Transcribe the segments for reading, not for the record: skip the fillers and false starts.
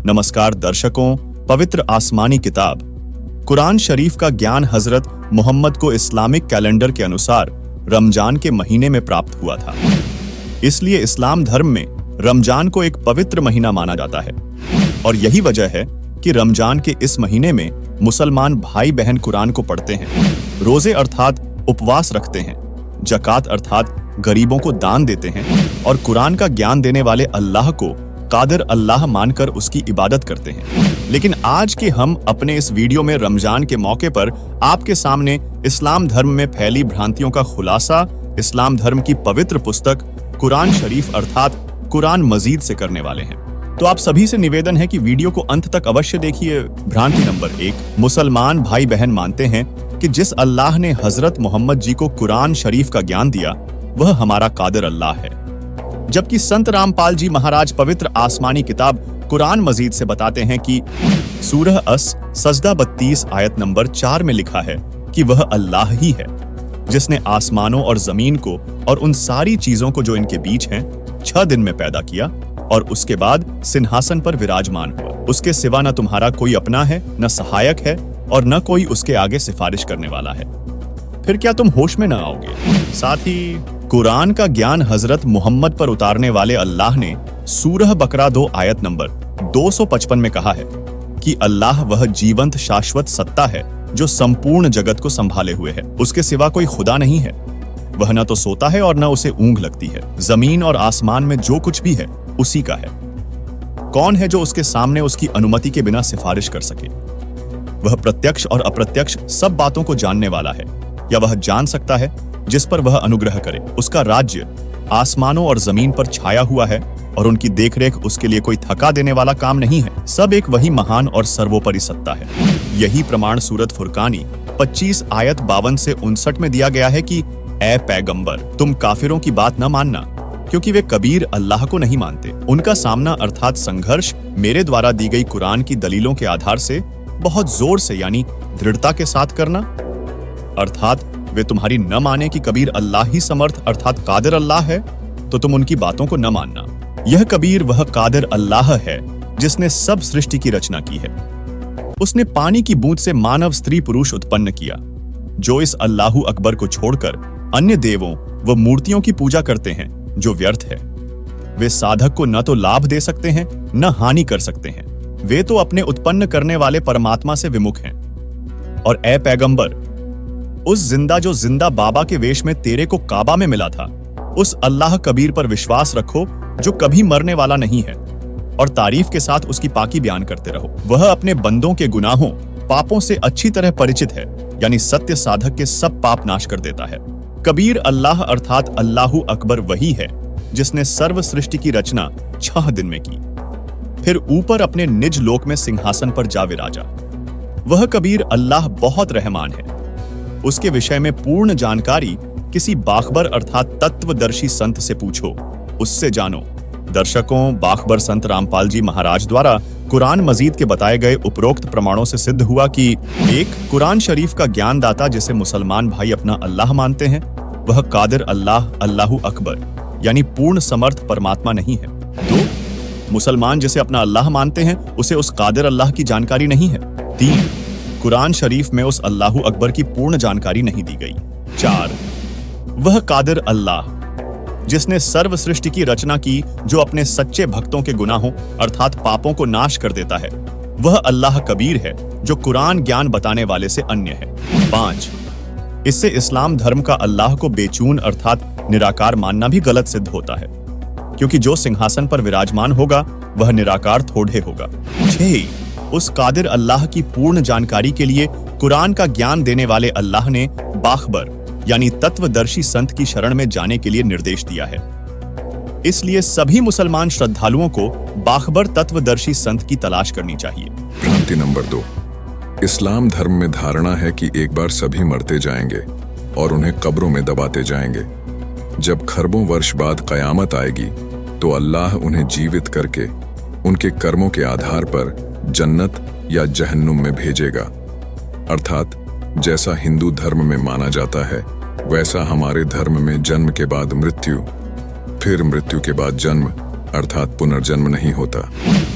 नमस्कार दर्शकों, पवित्र आसमानी किताब कुरान शरीफ का ज्ञान हजरत मोहम्मद को इस्लामिक कैलेंडर के अनुसार रमजान के महीने में प्राप्त हुआ था। इसलिए इस्लाम धर्म में रमजान को एक पवित्र महीना माना जाता है और यही वजह है कि रमजान के इस महीने में मुसलमान भाई बहन कुरान को पढ़ते हैं, रोजे अर्थात उपवास रखते हैं, जकात अर्थात गरीबों को दान देते हैं और कुरान का ज्ञान देने वाले अल्लाह को कादिर अल्लाह मानकर उसकी इबादत करते हैं। लेकिन आज के हम अपने इस वीडियो में रमजान के मौके पर आपके सामने इस्लाम धर्म में फैली भ्रांतियों का खुलासा इस्लाम धर्म की पवित्र पुस्तक कुरान शरीफ अर्थात कुरान मजीद से करने वाले हैं। तो आप सभी से निवेदन है कि वीडियो को अंत तक अवश्य देखिए। भ्रांति नंबर 1, मुसलमान भाई बहन मानते हैं कि जिस अल्लाह ने हजरत मोहम्मद जी को कुरान शरीफ का ज्ञान दिया वह हमारा कादिर अल्लाह है, जबकि संत रामपाल जी महाराज पवित्र आसमानी किताब कुरान मजीद से बताते हैं कि सूरह अस सजदा 32 आयत नंबर 4 में लिखा है कि वह अल्लाह ही है जिसने आसमानों और जमीन को और उन सारी चीजों को जो इनके बीच हैं 6 दिन में पैदा किया और उसके बाद सिंहासन पर विराजमान हुआ। उसके सिवा न तुम्हारा कोई अपना है, न सहायक है और न कोई उसके आगे सिफारिश करने वाला है। फिर क्या तुम होश में न आओगे? साथ ही कुरान का ज्ञान हजरत मोहम्मद पर उतारने वाले अल्लाह ने सूरह बकरा 2 आयत नंबर 255 में कहा है कि अल्लाह वह जीवंत शाश्वत सत्ता है जो संपूर्ण जगत को संभाले हुए है, उसके सिवा कोई खुदा नहीं है। वह न तो सोता है और न उसे ऊंघ लगती है। जमीन और आसमान में जो कुछ भी है उसी का है। कौन है जो उसके सामने उसकी अनुमति के बिना सिफारिश कर सके? वह प्रत्यक्ष और अप्रत्यक्ष सब बातों को जानने वाला है, या वह जान सकता है जिस पर वह अनुग्रह करे। उसका राज्य आसमानों और जमीन पर छाया हुआ है और उनकी देखरेख उसके लिए कोई थका देने वाला काम नहीं है। सब एक वही महान और सर्वोपरि सत्ता है। यही प्रमाण सूरत फुरकानी 25 आयत 52 से 59 में दिया गया है कि ए पैगंबर, तुम काफिरों की बात न मानना, क्योंकि वे कबीर अल्लाह को नहीं मानते। उनका सामना अर्थात संघर्ष मेरे द्वारा दी गई कुरान की दलीलों के आधार से बहुत जोर से यानी दृढ़ता के साथ करना, अर्थात वे तुम्हारी न माने कि कबीर अल्लाह ही समर्थ अर्थात कादिर अल्लाह है, तो तुम उनकी बातों को न मानना। यह कबीर वह कादिर अल्लाह है जिसने सब सृष्टि की रचना की है। उसने पानी की बूंद से मानव स्त्री पुरुष उत्पन्न किया जो इस अल्लाहु अकबर को छोड़कर अन्य देवों व मूर्तियों की पूजा करते हैं जो व्यर्थ है। वे साधक को न तो लाभ दे सकते हैं न हानि कर सकते हैं। वे तो अपने उत्पन्न करने वाले परमात्मा से विमुख हैं। और ए पैगंबर, उस जिंदा जो जिंदा बाबा के वेश में तेरे को काबा में मिला था, उस अल्लाह कबीर पर विश्वास रखो जो कभी मरने वाला नहीं है, और तारीफ के साथ उसकी पाकी बयान करते रहो। वह अपने बंदों के गुनाहों पापों से अच्छी तरह परिचित है, यानी सत्य साधक के सब पाप नाश कर देता है। कबीर अल्लाह अर्थात अल्लाहु अकबर वही है जिसने सर्व सृष्टि की रचना 6 दिन में की, फिर ऊपर अपने निज लोक में सिंहासन पर जा विराजा। वह कबीर अल्लाह बहुत रहमान है। उसके विषय में पूर्ण जानकारी किसी बाखबर अर्थात तत्वदर्शी संत से पूछो, उससे जानो। दर्शकों, बाखबर संत रामपाल जी महाराज द्वारा कुरान मजीद के बताए गए उपरोक्त प्रमाणों से सिद्ध हुआ कि 1. कुरान शरीफ का ज्ञानदाता जिसे मुसलमान भाई अपना अल्लाह मानते हैं वह कादिर अल्लाह अल्लाहु अकबर यानी पूर्ण समर्थ परमात्मा नहीं है। 2. मुसलमान जिसे अपना अल्लाह मानते हैं उसे उस कादिर अल्लाह की जानकारी नहीं है। 3. कुरान शरीफ में उस अल्लाहु अकबर की पूर्ण जानकारी नहीं दी गई। 4. वह कादिर अल्लाह जिसने सर्व सृष्टि की रचना की जो अपने सच्चे भक्तों के गुनाहों अर्थात पापों को नाश कर देता है, वह अल्लाह कबीर है जो कुरान ज्ञान बताने वाले से अन्य है। 5. इससे इस्लाम धर्म का अल्लाह को बेचून अर्थात निराकार मानना भी गलत सिद्ध होता है, क्योंकि जो सिंहासन पर विराजमान होगा वह निराकार थोड़े होगा। 6. उस कादिर अल्लाह की पूर्ण जानकारी के लिए कुरान का ज्ञान देने वाले अल्लाह ने बाखबर यानी तत्वदर्शी संत की शरण में जाने के लिए निर्देश दिया है। इसलिए सभी मुसलमान श्रद्धालुओं को बाखबर तत्वदर्शी संत की तलाश करनी चाहिए। भ्रांति नंबर 2, इस्लाम धर्म में धारणा है कि एक बार सभी मरते जाएंगे और उन्हें कब्रों में दबाते जाएंगे। जब खरबों वर्ष बाद कयामत आएगी तो अल्लाह उन्हें जीवित करके उनके कर्मों के आधार पर जन्नत या जहन्नुम में भेजेगा। अर्थात जैसा हिंदू धर्म में माना जाता है वैसा हमारे धर्म में जन्म के बाद मृत्यु, फिर मृत्यु के बाद जन्म अर्थात पुनर्जन्म नहीं होता।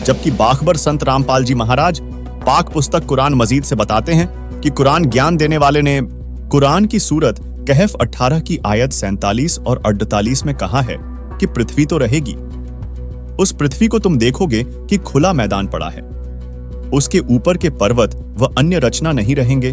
जबकि बाखबर संत रामपाल जी महाराज पाक पुस्तक कुरान मजीद से बताते हैं कि कुरान ज्ञान देने वाले ने कुरान की सूरत कहफ 18 की आयत 47 और 48 में कहा है कि पृथ्वी तो रहेगी, उस पृथ्वी को तुम देखोगे कि खुला मैदान पड़ा है, उसके ऊपर के पर्वत व अन्य रचना नहीं रहेंगे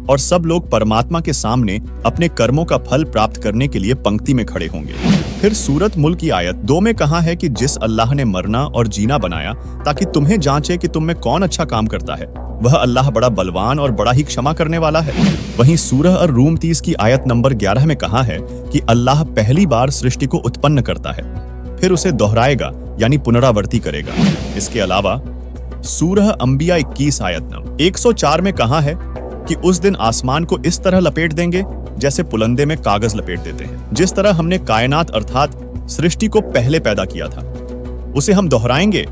और सब लोग परमात्मा के सामने अपने कर्मों का फल प्राप्त करने के लिए पंक्ति में खड़े होंगे। फिर सूरत मुल्क की आयत 2 में कहा है कि जिस अल्लाह ने मरना और जीना बनाया ताकि तुम्हें जांचे कि तुम में कौन अच्छा काम करता है, वह अल्लाह बड़ा बलवान और बड़ा ही क्षमा करने वाला है। वहीं सूरह अर-रूम 30 की आयत नंबर 11 में कहा है कि अल्लाह पहली बार सृष्टि को उत्पन्न करता है, फिर उसे दोहराएगा यानी पुनरावर्ती करेगा। इसके अलावा सूरह अंबिया 21 आयत नंबर 104 में कहा है कि उस दिन आसमान को इस तरह लपेट देंगे जैसे पुलंदे में कागज लपेट देते हैं। जिस तरह हमने कायनात अर्थात सृष्टि को पहले पैदा किया था, उसे हम दोहराएंगे।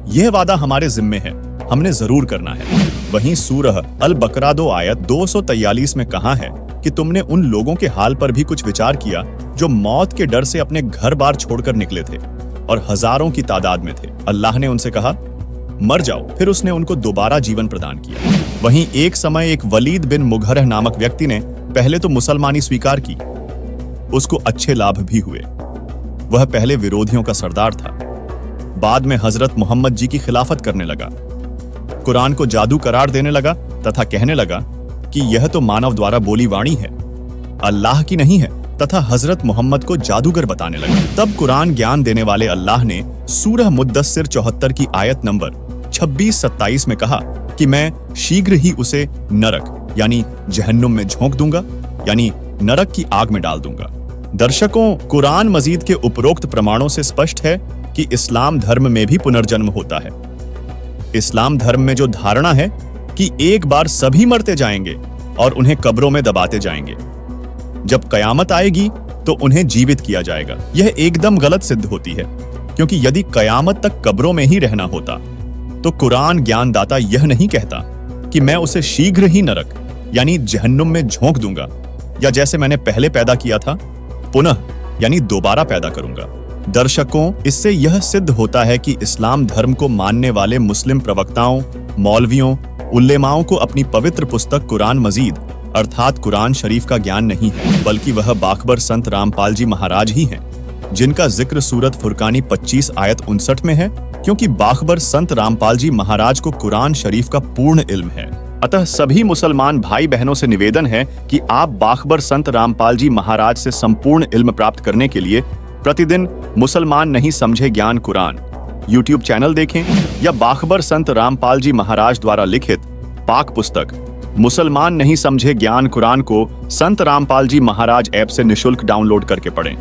यह वादा हमारे जिम्मे है, हमने जरूर करना है। वहीं सूरह अल बकरा 2 आयत 243 में कहा है कि तुमने उन लोगों के हाल पर भी कुछ विचार किया जो मौत के डर से अपने घर बार छोड़कर निकले थे और हजारों की तादाद में थे। अल्लाह ने उनसे कहा मर जाओ, फिर उसने उनको दोबारा जीवन प्रदान किया। वहीं एक समय एक वलीद बिन मुघरह नामक व्यक्ति ने पहले तो मुसलमानी स्वीकार की, उसको अच्छे लाभ भी हुए। वह पहले विरोधियों का सरदार था, बाद में हजरत मोहम्मद जी की खिलाफत करने लगा, कुरान को जादू करार देने लगा तथा कहने लगा कि यह तो मानव द्वारा बोली वाणी है, अल्लाह की नहीं है, तथा हजरत मोहम्मद को जादूगर बताने लगा। तब कुरान ज्ञान देने वाले अल्लाह ने सूरह मुद्दस्सिर 74 की आयत नंबर 26-27 में कहा कि मैं शीघ्र ही उसे नरक यानी जहन्नुम में झोंक दूंगा, यानी नरक की आग में डाल दूंगा। दर्शकों, कुरान मजीद के उपरोक्त प्रमाणों से स्पष्ट है कि इस्लाम धर्म में भी पुनर्जन्म होता है। इस्लाम धर्म में जो धारणा है कि एक बार सभी मरते जाएंगे और उन्हें कब्रों में दबाते जाएंगे, जब कयामत आएगी तो उन्हें जीवित किया जाएगा, यह एकदम गलत सिद्ध होती है। क्योंकि यदि कयामत तक कब्रों में ही रहना होता तो कुरान ज्ञानदाता यह नहीं कहता कि मैं उसे शीघ्र ही नरक यानी जहन्नुम में झोंक दूंगा, या जैसे मैंने पहले पैदा किया था पुनः यानी दोबारा पैदा करूंगा। दर्शकों, इससे यह सिद्ध होता है कि इस्लाम धर्म को मानने वाले मुस्लिम प्रवक्ताओं, मौलवियों, उल्लेमाओं को अपनी पवित्र पुस्तक कुरान मजीद अर्थात कुरान शरीफ का ज्ञान नहीं है, बल्कि वह बाखबर संत रामपाल जी महाराज ही हैं, जिनका जिक्र सूरत फुरकानी 25 आयत 59 में है। क्योंकि बाखबर संत रामपाल जी महाराज को कुरान शरीफ का पूर्ण इल्म है, अतः सभी मुसलमान भाई बहनों से निवेदन है कि आप बाखबर संत रामपाल जी महाराज से संपूर्ण इल्म प्राप्त करने के लिए प्रतिदिन मुसलमान नहीं समझे ज्ञान कुरान YouTube चैनल देखें या बाखबर संत रामपाल जी महाराज द्वारा लिखित पाक पुस्तक मुसलमान नहीं समझे ज्ञान कुरान को संत रामपाल जी महाराज ऐप से निशुल्क डाउनलोड करके पढ़ें।